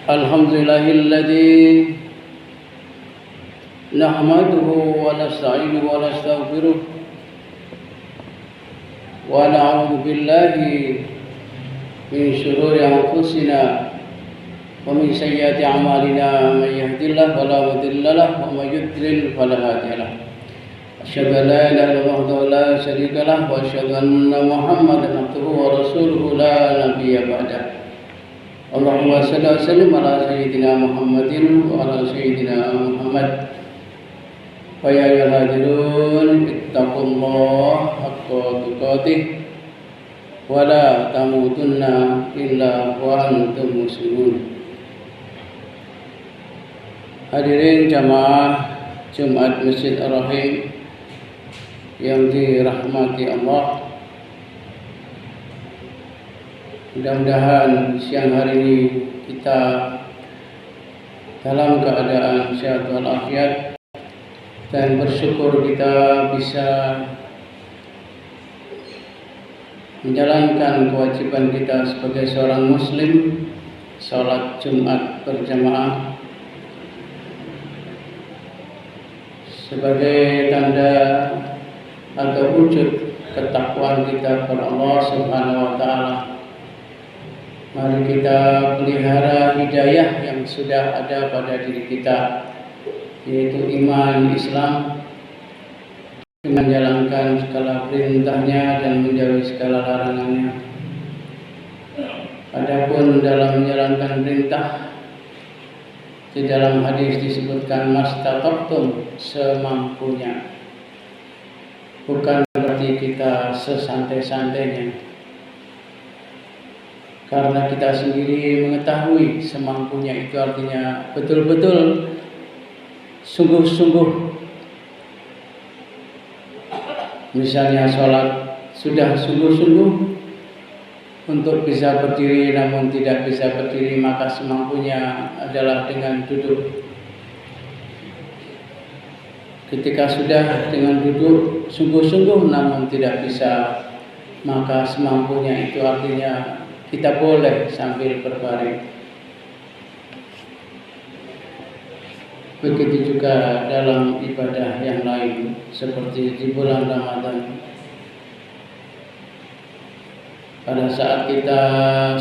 Alhamdulillahilladzi nahmaduhu wa nasta'inuhu wa nastaghfiruh wa na'udzu billahi min shururi anfusina wa min sayyiati a'malina man yahdihillahu fala mudilla lahu wa man yudlil fala hadiya lahu. Asyhadu an la ilaha illallah wahdahu la syarika lahu wa asyhadu anna Muhammadan abduhu wa rasuluhu la nabiyya ba'dahu. Allahumma salli wa sallim ala sayyidina Muhammadin wa ala sayyidina Muhammad. Wa ya ayyuhal hadirun ittaqullaha haqqa tuqatih wa la tamutunna illa wa antum muslimun. Hadirin jamaah Jumat Masjid Ar-Rahim yang dirahmati Allah, mudah-mudahan siang hari ini kita dalam keadaan sehat walafiat dan bersyukur kita bisa menjalankan kewajiban kita sebagai seorang muslim, sholat Jumat berjamaah sebagai tanda atau wujud ketakwaan kita kepada Allah Subhanahu wa taala. Mari kita pelihara hidayah yang sudah ada pada diri kita, yaitu iman Islam, dengan menjalankan segala perintahnya dan menjauhi segala larangannya. Adapun dalam menjalankan perintah, di dalam hadis disebutkan mastata'tum, semampunya. Bukan berarti kita sesantai-santainya, karena kita sendiri mengetahui semampunya itu artinya betul-betul sungguh-sungguh. Misalnya sholat sudah sungguh-sungguh untuk bisa berdiri namun tidak bisa berdiri, maka semampunya adalah dengan duduk. Ketika sudah dengan duduk sungguh-sungguh namun tidak bisa, maka semampunya itu artinya kita boleh sambil berbaring. Begitu juga dalam ibadah yang lain, seperti di bulan Ramadan. Pada saat kita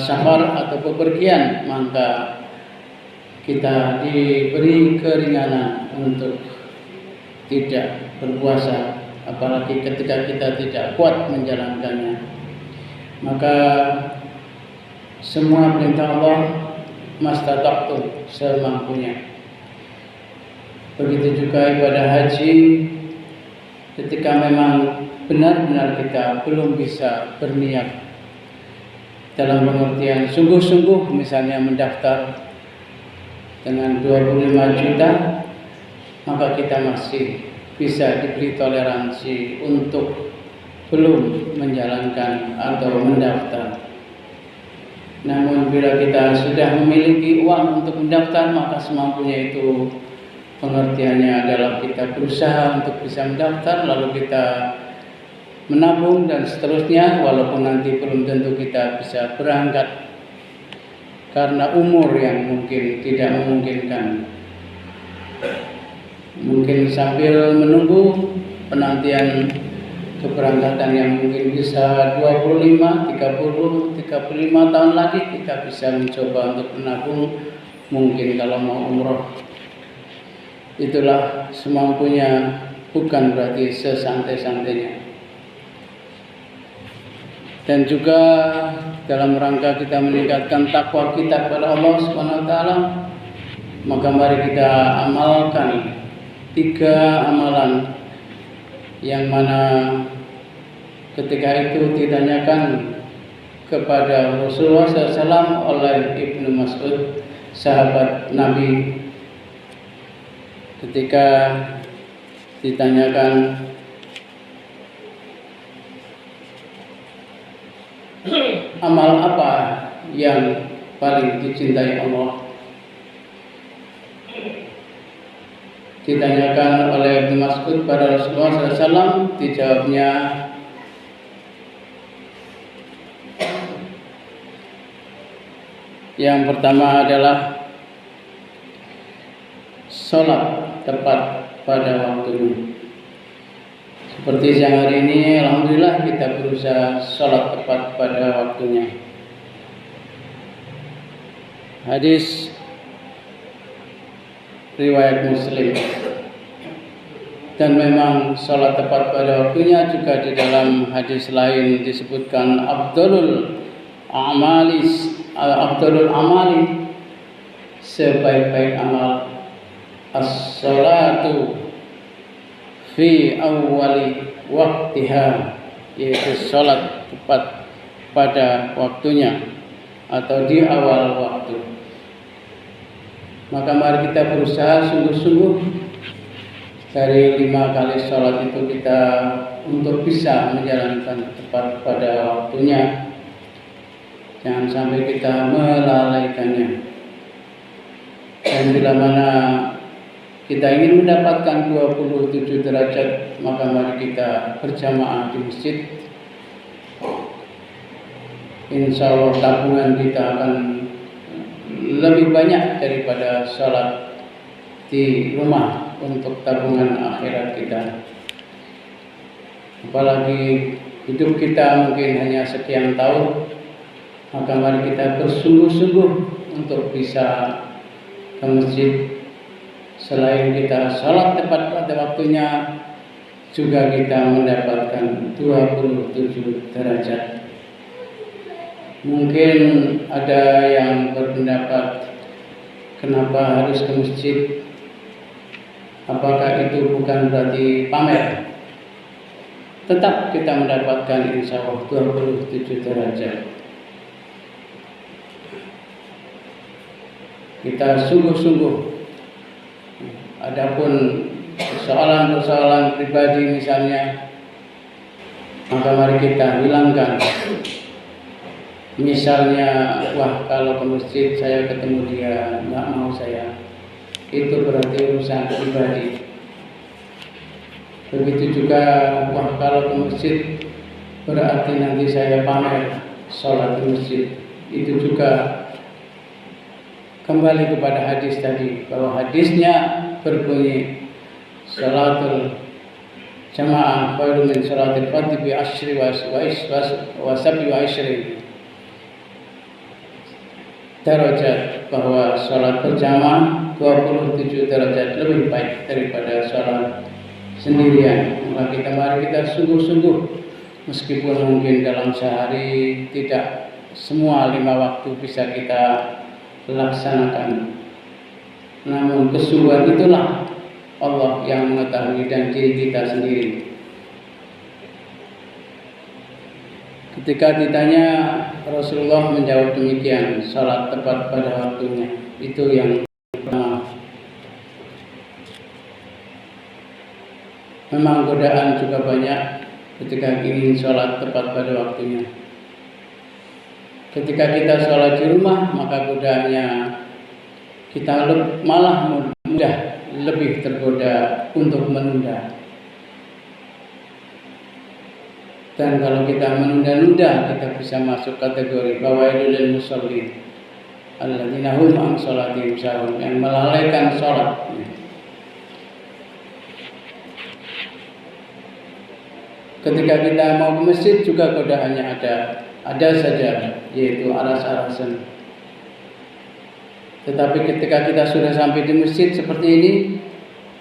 safar atau bepergian, maka kita diberi keringanan untuk tidak berpuasa, apalagi ketika kita tidak kuat menjalankannya. Maka semua perintah Allah mastata'tum, semampunya. Begitu juga ibadah haji, ketika memang benar-benar kita belum bisa berniat dalam pengertian sungguh-sungguh, misalnya mendaftar dengan 25 juta, maka kita masih bisa diberi toleransi untuk belum menjalankan atau mendaftar. Namun bila kita sudah memiliki uang untuk mendaftar, maka semampunya itu pengertiannya adalah kita berusaha untuk bisa mendaftar, lalu kita menabung dan seterusnya, walaupun nanti belum tentu kita bisa berangkat karena umur yang mungkin tidak memungkinkan. Mungkin sambil menunggu penantian keberangkatan yang mungkin bisa 25, 30, 35 tahun lagi, kita bisa mencoba untuk menabung, mungkin kalau mau umroh. Itulah semampunya, bukan berarti sesantai-santainya. Dan juga dalam rangka kita meningkatkan takwa kita kepada Allah Subhanahu wa taala, maka mari kita amalkan 3 amalan yang mana ketika itu ditanyakan kepada Rasulullah SAW oleh Ibnu Mas'ud, sahabat Nabi, ketika ditanyakan amal apa yang paling dicintai Allah, ditanyakan oleh Ibnu Mas'ud pada Rasulullah SAW, dijawabnya yang pertama adalah sholat tepat pada waktunya. Seperti siang hari ini, alhamdulillah kita berusaha sholat tepat pada waktunya. Hadis riwayat Muslim. Dan memang sholat tepat pada waktunya juga di dalam hadis lain disebutkan Abdulul amali, sebaik-baik amal as-salatu fi awwali waktiha, yaitu sholat tepat pada waktunya atau di awal waktu. Maka mari kita berusaha sungguh-sungguh dari 5 kali sholat itu kita untuk bisa menjalankan tepat pada waktunya. Jangan sampai kita melalaikannya. Dan bila mana kita ingin mendapatkan 27 derajat, maka mari kita berjamaah di masjid. Insya Allah tabungan kita akan lebih banyak daripada sholat di rumah untuk tabungan akhirat kita. Apalagi hidup kita mungkin hanya sekian tahun, maka mari kita bersungguh-sungguh untuk bisa ke masjid. Selain kita sholat tepat pada waktunya, juga kita mendapatkan 27 derajat. Mungkin ada yang berpendapat, kenapa harus ke masjid? Apakah itu bukan berarti pamer? Tetap kita mendapatkan insya Allah 27 derajat. Kita sungguh-sungguh. Adapun persoalan-persoalan pribadi misalnya, maka mari kita hilangkan. Misalnya, wah kalau ke masjid saya ketemu dia, nggak mau saya. Itu berarti urusan pribadi. Begitu juga, wah kalau ke masjid berarti nanti saya pamer sholat di masjid. Itu juga kembali kepada hadis tadi, bahwa hadisnya berbunyi sholatul jamaah khairum min sholatil fardhi bi asyri wa sab'i wa asyri derajat, bahwa sholat berjamaah 27 derajat lebih baik daripada sholat sendirian. Maka mari kita sungguh-sungguh, meskipun mungkin dalam sehari tidak semua 5 waktu bisa kita laksanakan, namun kesungguhan itulah Allah yang mengetahui dan diri kita sendiri. Ketika ditanya, Rasulullah menjawab demikian, salat tepat pada waktunya. Itu yang pertama. Memang godaan juga banyak ketika ingin sholat tepat pada waktunya. Ketika kita sholat di rumah, maka godaannya kita malah mudah lebih tergoda untuk menunda. Dan kalau kita menunda-nunda, kita bisa masuk kategori fawailul lil musallin alladzina hum an sholatihim sahun, yang melalaikan sholat. Ketika kita mau ke masjid juga godaannya ada saja, yaitu aras-arasan. Tetapi ketika kita sudah sampai di masjid seperti ini,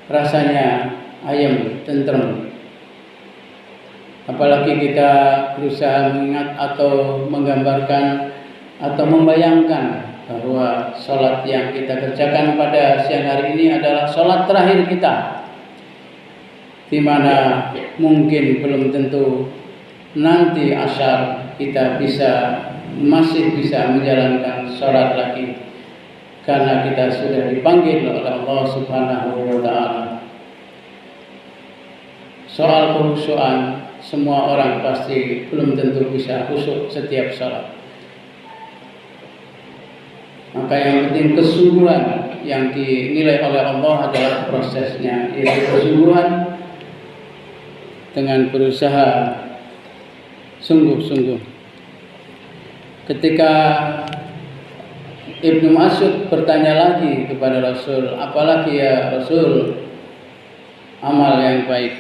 rasanya ayem, tentrem. Apalagi kita berusaha mengingat atau menggambarkan atau membayangkan bahwa sholat yang kita kerjakan pada siang hari ini adalah sholat terakhir kita, di mana mungkin belum tentu nanti asyar kita masih bisa menjalankan sholat lagi, karena kita sudah dipanggil oleh Allah Subhanahu wa Ta'ala. Soal kekhusyuan, semua orang pasti belum tentu bisa khusyuk setiap sholat. Maka yang penting kesungguhan yang dinilai oleh Allah adalah prosesnya, yaitu kesungguhan dengan berusaha sungguh-sungguh. Ketika Ibnu Mas'ud bertanya lagi kepada Rasul, apalagi ya Rasul amal yang baik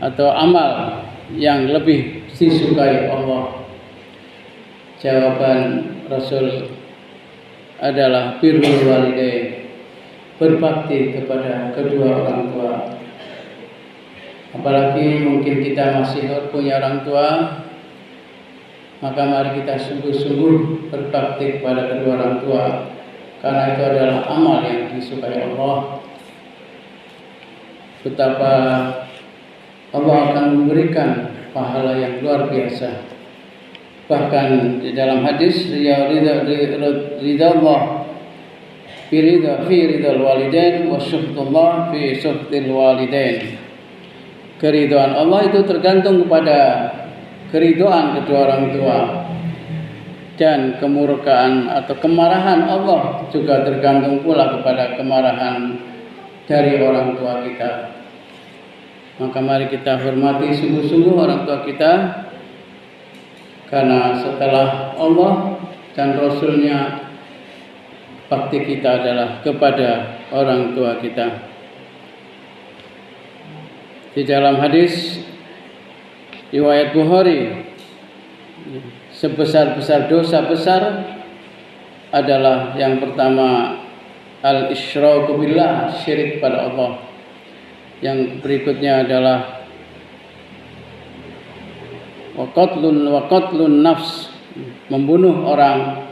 atau amal yang lebih disukai Allah? Jawaban Rasul adalah birrul walidain, berbakti kepada kedua orang tua. Apalagi mungkin kita masih punya orang tua, maka mari kita sungguh-sungguh berbakti kepada kedua orang tua, karena itu adalah amal yang disukai Allah. Betapa Allah akan memberikan pahala yang luar biasa. Bahkan di dalam hadis, ridha Allah fi ridhal walidain wa syuhdullah fi syuhdil walidain. Keridhaan Allah itu tergantung kepada keridhaan kedua orang tua, dan kemurkaan atau kemarahan Allah juga tergantung pula kepada kemarahan dari orang tua kita. Maka mari kita hormati sungguh-sungguh orang tua kita, karena setelah Allah dan Rasulnya, bakti kita adalah kepada orang tua kita. Di dalam hadis riwayat Bukhari, sebesar-besar dosa besar adalah yang pertama al-isyraku billah, syirik pada Allah. Yang berikutnya adalah wa qatlun nafs, membunuh orang.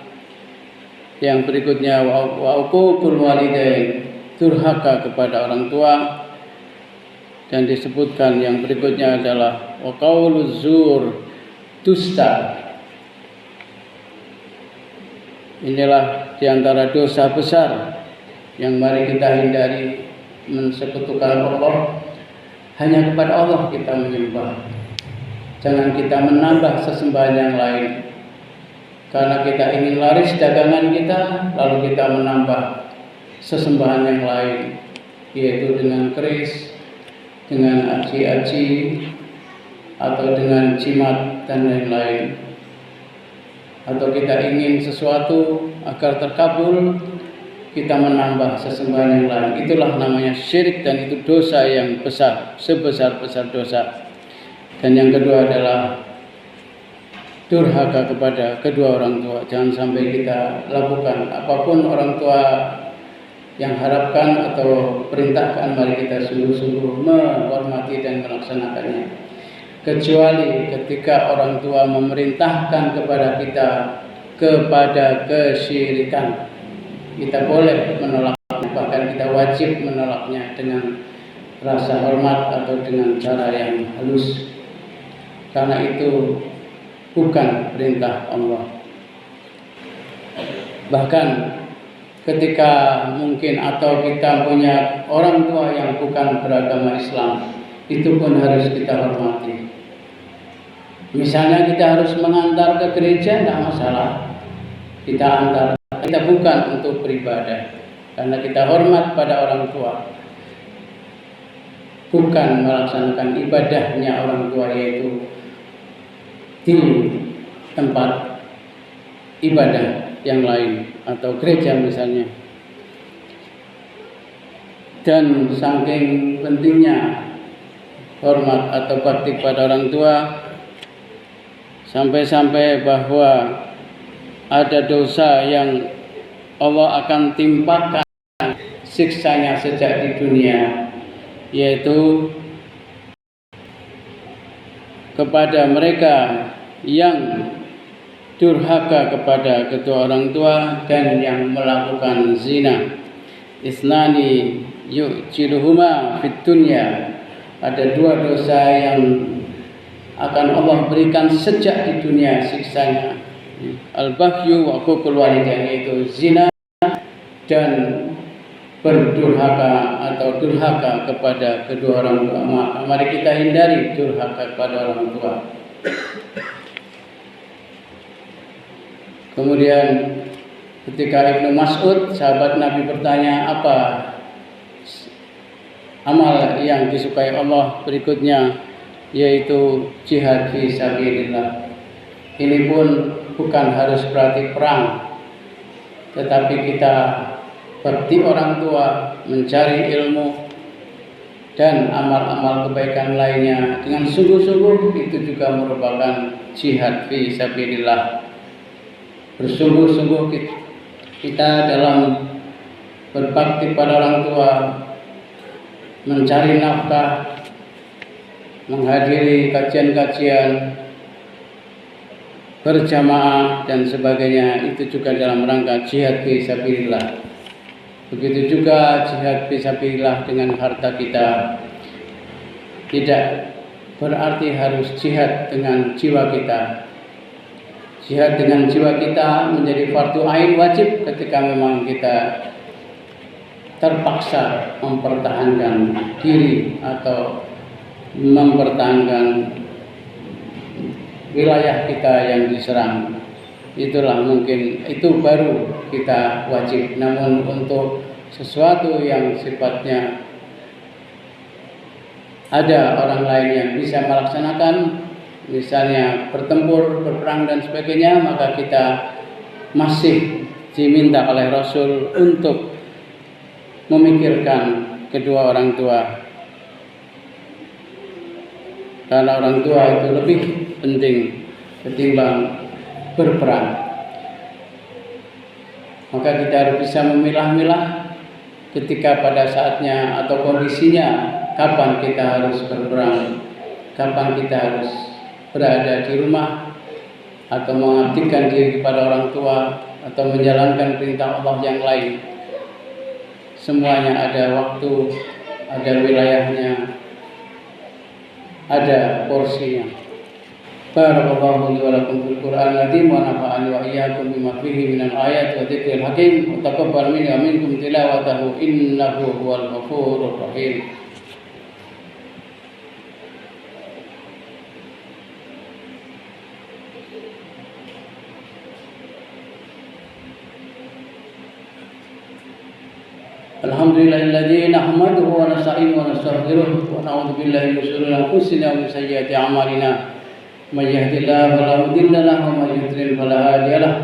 Yang berikutnya wa uququl walidain, durhaka kepada orang tua. Dan disebutkan yang berikutnya adalah wa qauluz zur, dusta. Inilah diantara dosa besar yang mari kita hindari, mensekutukan Allah. Hanya kepada Allah kita menyembah. Jangan kita menambah sesembahan yang lain, karena kita ingin laris dagangan kita, lalu kita menambah sesembahan yang lain, yaitu dengan keris, dengan aji-aji, atau dengan jimat dan lain-lain. Atau kita ingin sesuatu agar terkabul, kita menambah sesembahan yang lain. Itulah namanya syirik, dan itu dosa yang besar, sebesar-besar dosa. Dan yang kedua adalah durhaka kepada kedua orang tua. Jangan sampai kita lakukan apapun orang tua yang harapkan atau perintahkan, mari kita sungguh-sungguh menghormati dan melaksanakannya. Kecuali ketika orang tua memerintahkan kepada kita kepada kesyirikan, kita boleh menolaknya, bahkan kita wajib menolaknya dengan rasa hormat atau dengan cara yang halus, karena itu bukan perintah Allah. Bahkan ketika mungkin atau kita punya orang tua yang bukan beragama Islam, itu pun harus kita hormati. Misalnya kita harus mengantar ke gereja, tidak masalah, kita antar. Kita bukan untuk beribadah, karena kita hormat pada orang tua, bukan melaksanakan ibadahnya orang tua, yaitu di tempat ibadah yang lain atau gereja misalnya. Dan saking pentingnya hormat atau bakti pada orang tua, sampai-sampai bahwa ada dosa yang Allah akan timpakan siksanya sejak di dunia, yaitu kepada mereka yang durhaka kepada kedua orang tua dan yang melakukan zina. Isnani yu'jiluhuma fid dunya. Ada dua dosa yang akan Allah berikan sejak di dunia siksanya. Al-baghyu wa uququl walidain, yaitu zina dan berdurhaka atau durhaka kepada kedua orang tua. Mari kita hindari durhaka kepada orang tua. Kemudian ketika Ibnu Mas'ud, sahabat Nabi, bertanya apa amal yang disukai Allah berikutnya, yaitu jihad fi sabilillah. Ini pun bukan harus berarti perang, tetapi kita bakti orang tua, mencari ilmu dan amal-amal kebaikan lainnya dengan sungguh-sungguh, itu juga merupakan jihad fi sabilillah. Bersungguh-sungguh kita dalam berbakti pada orang tua, mencari nafkah, menghadiri kajian-kajian berjamaah dan sebagainya, itu juga dalam rangka jihad fi sabilillah. Begitu juga jihad fi sabilillah dengan harta kita. Tidak berarti harus jihad dengan jiwa kita. Jihad dengan jiwa kita menjadi fardu ain wajib ketika memang kita terpaksa mempertahankan diri atau mempertahankan wilayah kita yang diserang. Itulah mungkin itu baru kita wajib. Namun untuk sesuatu yang sifatnya ada orang lain yang bisa melaksanakan, misalnya bertempur, berperang dan sebagainya, maka kita masih diminta oleh Rasul untuk memikirkan kedua orang tua, karena orang tua itu lebih penting ketimbang berperang. Maka kita harus bisa memilah-milah ketika pada saatnya atau kondisinya, kapan kita harus berperang, kapan kita harus berada di rumah atau mengabdikan diri kepada orang tua atau menjalankan perintah Allah yang lain. Semuanya ada waktu, ada wilayahnya, ada porsinya. Barakallahu li wa lakum fil Qur'anil azim wa nafa'ani wa iyyakum bima fihi minal ayati wa dzikril hakim wa taqabbal minni wa minkum tilawatahu innahu huwal ghafurur rahim. Alhamdulillahilladzi nahmaduhu wa nasta'inuhu wa nastaghfiruh wa na'udzu billahi min shururi anfusina wa min sayyiati a'malina. May yahdihillahu fala mudilla lahu wa may yudlil fala hadiya lahu.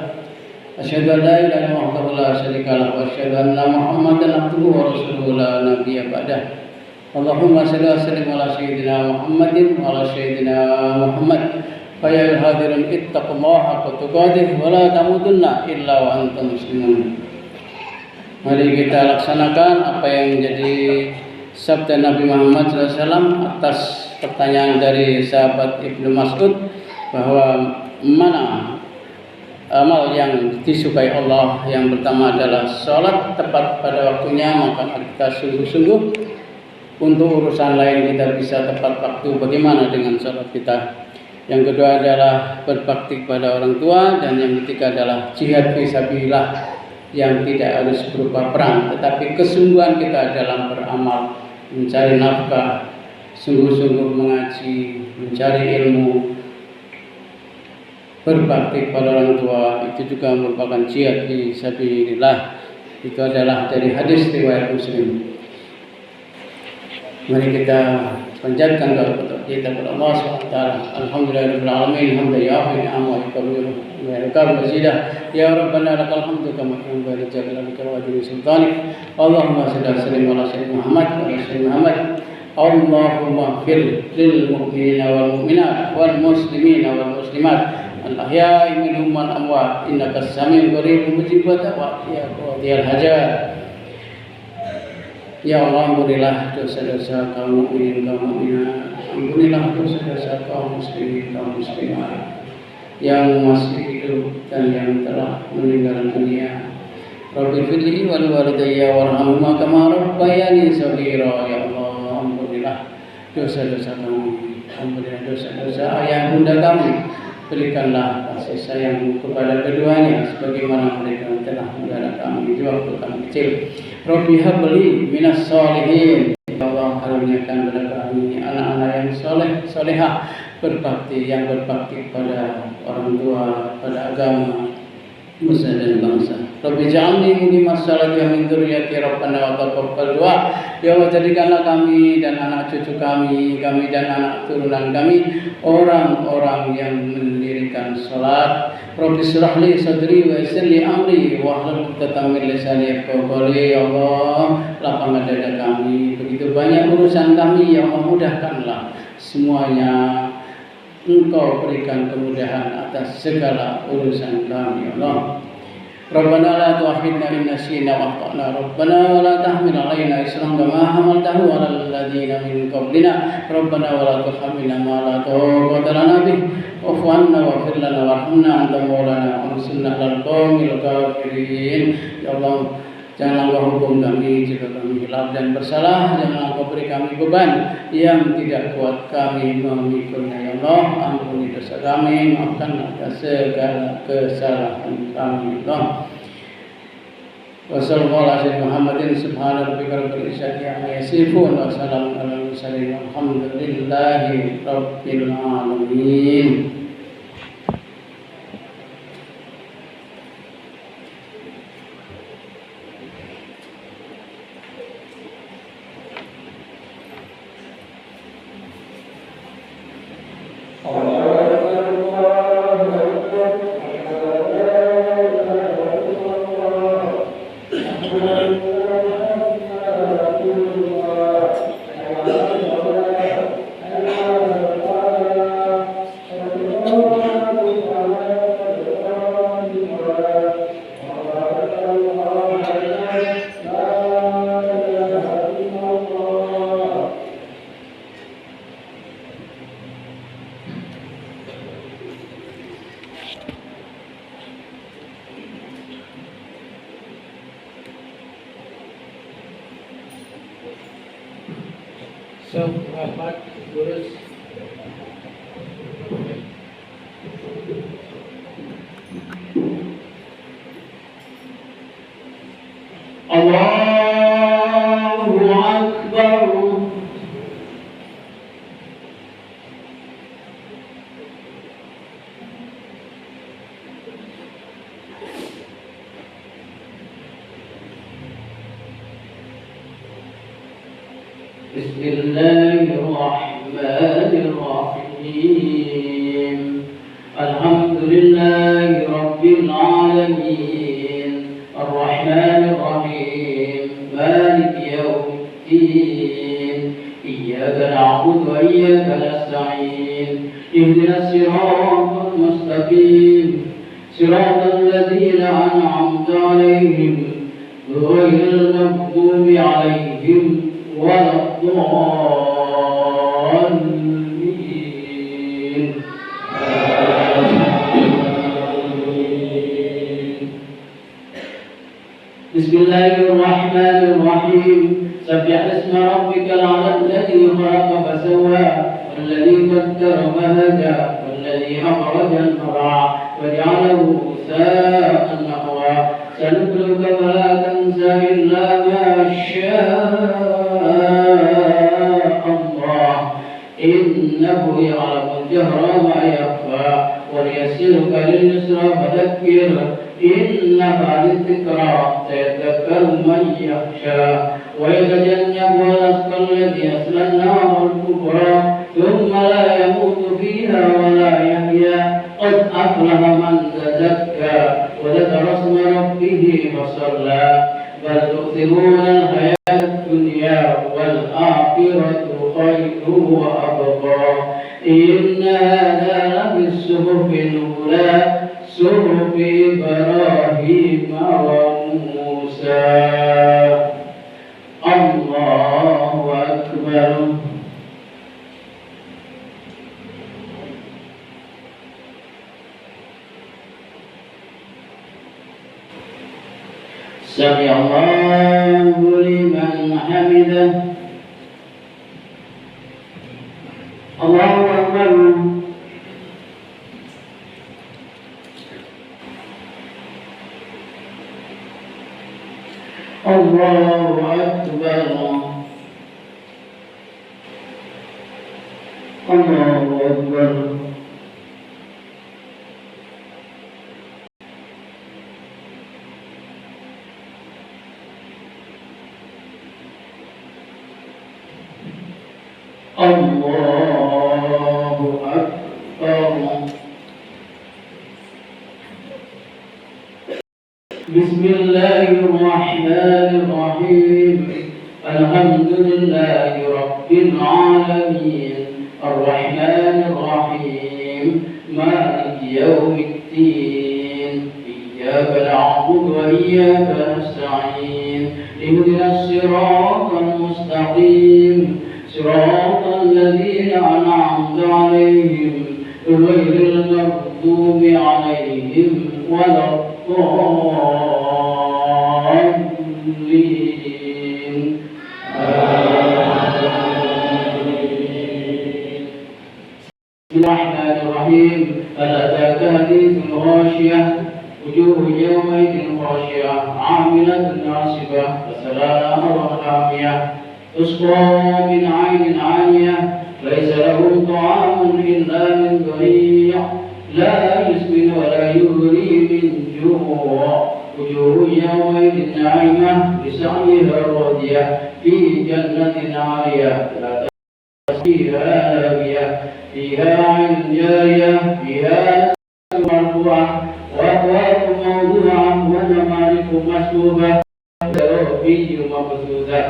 Asyhadu an la ilaha illallah wahdahu la syarika lahu wa asyhadu anna Muhammadan abduhu wa rasuluhu la nabiyya ba'dahu. Allahumma shalli wa sallim ala sayyidina Muhammadin wa ala sayyidina Muhammad. Fa ya ayyuhal ittaqullaha haqqa tuqatih wa la tamutunna illa wa antum muslimun. Mari kita laksanakan apa yang menjadi sabda Nabi Muhammad SAW atas pertanyaan dari sahabat Ibnu Mas'ud, bahwa mana amal yang disukai Allah. Yang pertama adalah sholat tepat pada waktunya, maka kita sungguh-sungguh untuk urusan lain kita bisa tepat waktu. Bagaimana dengan sholat kita? Yang kedua adalah berbakti kepada orang tua, dan yang ketiga adalah jihad fisabilillah yang tidak harus berupa perang, tetapi kesungguhan kita dalam beramal, mencari nafkah, sungguh-sungguh mengaji, mencari ilmu, berbakti kepada orang tua, itu juga merupakan jihad fisabilillah. Itu adalah dari hadis riwayat Muslim. Mari kita panjatkan kepada kita kepada Allah SWT. Alhamdulillahirabbil alamin, hamdan yafi ni'amahu wa yakbiru wa yakab mazidah. Ya Rabbana lakal hamdu kama yanbaghi li jalalika wa ajli sultanik. Allahumma shalli wa sallim ala sayyidina Muhammad wa ala sayyidina Muhammad. Allahumma ighfir lil mu'minina wal mu'minat wal muslimina wal muslimat al ahya'i minhum wal amwat innaka as-sami'ul qaribun mujibud da'wat ya qadiyal hajat. Ya Allah, ampunilah dosa-dosa kaum mukminin kaum mukminat, ampunilah dosa-dosa kaum muslimin kaum muslimat yang masih hidup dan yang telah meninggal dunia. Rabbi firli wal walidayya warhamhuma kama rabbayani shaghira. Ya Allah, ampunilah dosa-dosa kami, ampunilah dosa-dosa ayah bunda kami. Berikanlah kasih sayang kepada keduanya sebagaimana mereka telah mendidik kami di waktu kami kecil. Rabbi habli minas sholihin. Ya Allah, karuniakan kepada kami anak-anak yang soleh, solehah, berbakti, yang berbakti kepada orang tua, pada agama, nusa dan bangsa. Rabbi ja'alni muqimas sholati wa min dzurriyyati rabbana wa taqabbal du'a. Ya Allah, jadikanlah kami dan anak cucu kami dan anak turunan kami orang-orang yang mendirikan salat. Rabbi shrah li sadri wa yassir li amri wa hlul 'uqdatam min lisani yafqahu qawli. Ya Allah, lapangkan dada kami, begitu banyak urusan kami, ya Allah, mudahkanlah semuanya. Engkau berikan kemudahan atas segala urusan kami, ya Allah. Rabbana la tu'akhidna in nasina wa akhtana. Rabbana wa la tahmil 'alaina isran kama hamaltahu 'alal ladzina min qablina. Rabbana wa la tuhammilna ma la taqata lana bih. Wa'fu 'anna waghfir lana warhamna anta maulana wansurna 'alal qaumil kafirin. Ya Allah, janganlah Engkau hukum kami jika kami hilaf dan bersalah. Janganlah Engkau beri kami beban yang tidak kuat kami memikulnya. Ya Allah, ampuni dosa kami, maafkan atas segala kesalahan kami. Ya Allah. Wassallallahu ala Muhammadin subhana rabbika rabbil izzati amma yasifun wa salamun alal mursalin walhamdulillahi rabbil alamin. So, rapat lurus. Allahu Akbar. Bismillahirrahmanirrahim. Alhamdulillahi rabbil alamin. Ar-Rahmanir-Rahim. Maliki yaumiddin. Iyyaka na'budu wa iyyaka nasta'in. Ihdinas siratal mustaqim. Siratal ladzina an'amta 'alaihim ghairil maghdubi 'alaihim waladdallin. Bismillahirrahmanirrahim. Sabbih isma rabbikal a'la alladzi khalaqa fasawwa walladzi qaddara fahada walladzi akhrajal mar'a faj'alahu ghutha'an nahwa. Sanuqri'uka fala tansa illa ma sha'a Allah innahu ya'lamul jahra wa ma yakhfa wa yassiruka lil yusra fadhakkir إنما للذكرى سيذكر من يخشى ويتجنبها الأشقى الذي يصلى النار الكبرى ثم لا يموت فيها ولا يحيا قد أفلح من تزكى وذكر اسم ربه فصلى بل تؤثرون الحياة الدنيا والآخرة خير وأبقى إن هذا لفي الصحف الأولى صحف إبراهيم وموسى. الله أكبر. سمع الله لمن حمده. الله أكبر. الله أكبر. الله أكبر. الله أكبر. بسم الله الرحمن الرحيم. الحمد لله رب العالمين الرحمن الرحيم مالك يوم الدين. إياك نعبد وإياك نستعين. اهدنا الصراط المستقيم صراط الذين أنعمت عليهم غير المغضوب عليهم ولا الضالين. الرحمن الرحيم. هل أتاك حديث الغاشية وجوه يومئذ خاشعة عاملة ناصبة تصلى نارا حامية تسقى من عين آنية ليس لهم طعام إلا من ضريع لا يسمن ولا يغني من جوع. وجوه يومئذ ناعمة لسعيها راضية في جنة عالية لا فيها لاغية فيها عين جارية فيها سرر مرفوعة وأكواب موضوعة ونمارق مصفوفة وزرابي مبثوثة.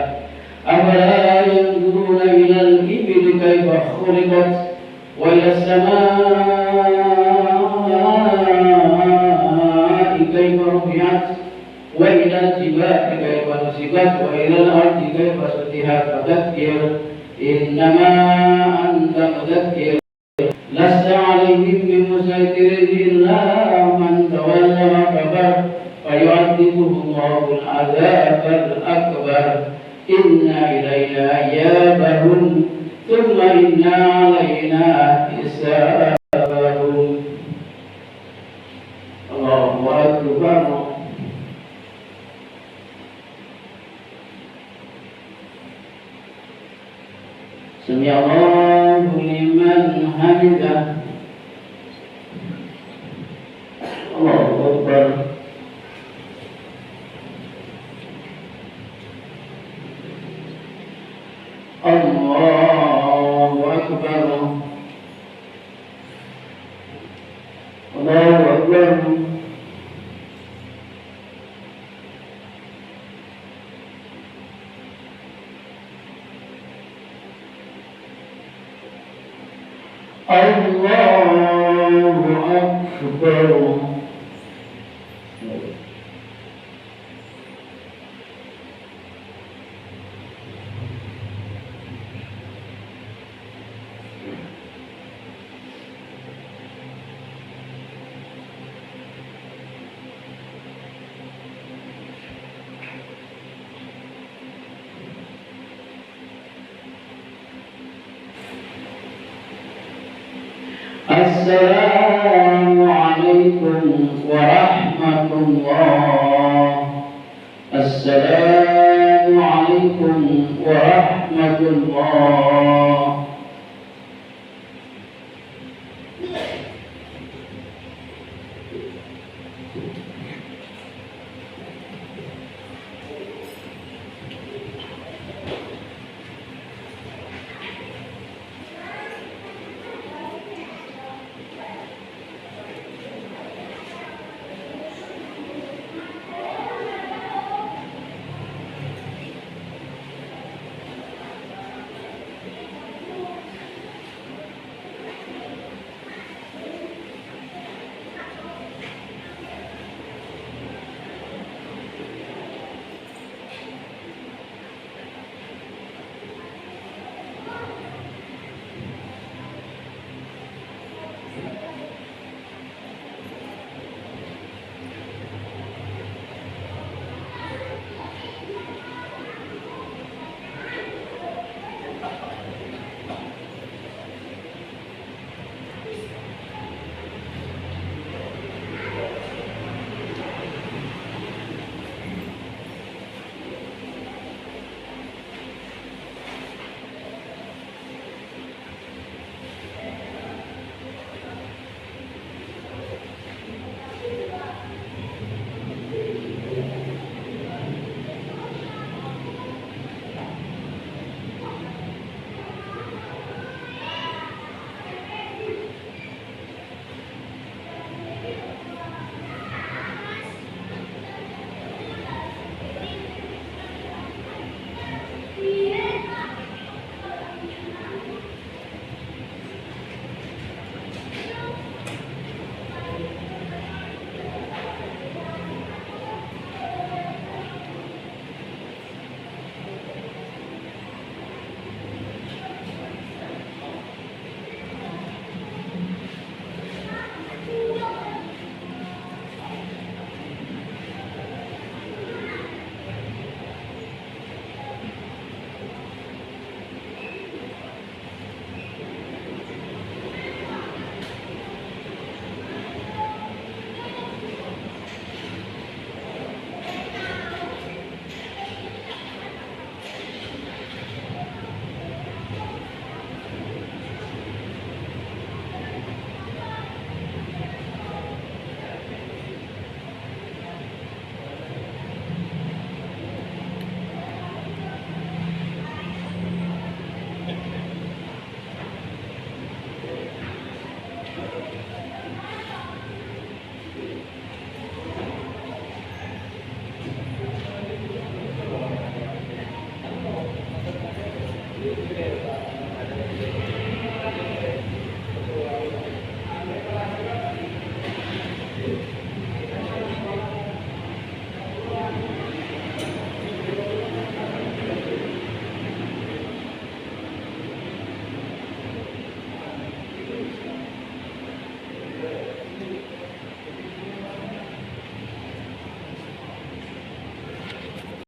أفلا ينظرون إلى الإبل كيف خلقت وإلى السماء كيف رفعت وإلى الجبال كيف نصبت وإلى الأرض كيف سطحت. فذكر إنما أنت مذكر لست عليهم بمسيطر إلا من تولى وكفر فيعذبه الله العذاب الأكبر. إن إلينا إيابهم ثم إن علينا حسابهم. الله أكبر. سمع الله لمن حمده. الله أكبر. الله أكبر. الله أكبر. الله أكبر. السلام عليكم ورحمة الله. السلام عليكم ورحمة الله.